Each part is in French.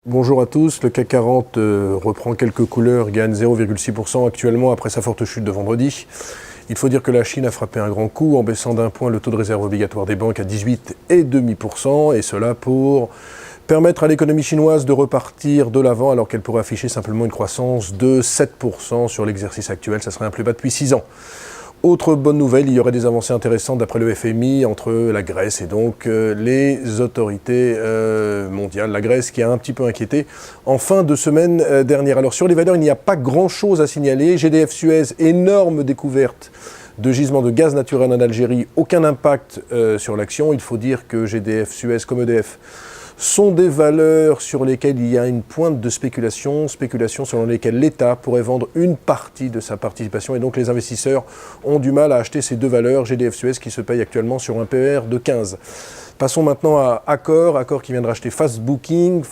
Bonjour à tous, le CAC 40 reprend quelques couleurs, gagne 0,6% actuellement après sa forte chute de vendredi. Il faut dire que la Chine a frappé un grand coup en baissant d'un point le taux de réserve obligatoire des banques à 18,5%, et cela pour permettre à l'économie chinoise de repartir de l'avant alors qu'elle pourrait afficher simplement une croissance de 7% sur l'exercice actuel, ça serait un plus bas depuis 6 ans. Autre bonne nouvelle, il y aurait des avancées intéressantes d'après le FMI entre la Grèce et donc les autorités mondiales. La Grèce qui a un petit peu inquiété en fin de semaine dernière. Alors sur les valeurs, il n'y a pas grand-chose à signaler. GDF Suez, énorme découverte de gisements de gaz naturel en Algérie, aucun impact sur l'action. Il faut dire que GDF Suez comme EDF sont des valeurs sur lesquelles il y a une pointe de spéculation selon lesquelles l'État pourrait vendre une partie de sa participation et donc les investisseurs ont du mal à acheter ces deux valeurs, GDF Suez qui se paye actuellement sur un PER de 15. Passons maintenant à Accor qui vient de racheter Fast Booking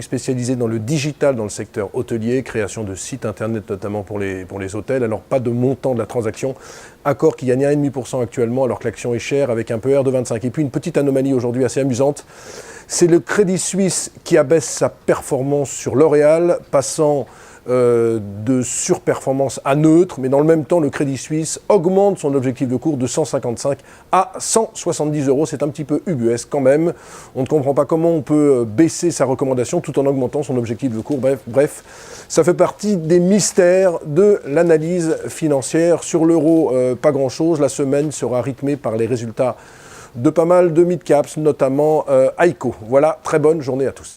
spécialisé dans le digital, dans le secteur hôtelier, création de sites internet notamment pour les hôtels. Alors pas de montant de la transaction. Accor qui gagne 1,5% actuellement alors que l'action est chère avec un PER de 25. Et puis une petite anomalie aujourd'hui assez amusante, c'est le Crédit Suisse qui abaisse sa performance sur L'Oréal, passant de surperformance à neutre, mais dans le même temps, le Crédit Suisse augmente son objectif de cours de 155 à 170 €. C'est un petit peu ubuesque quand même. On ne comprend pas comment on peut baisser sa recommandation tout en augmentant son objectif de cours. Bref, ça fait partie des mystères de l'analyse financière. Sur l'euro, pas grand-chose. La semaine sera rythmée par les résultats de pas mal de mid-caps, notamment Aiko. Voilà, très bonne journée à tous.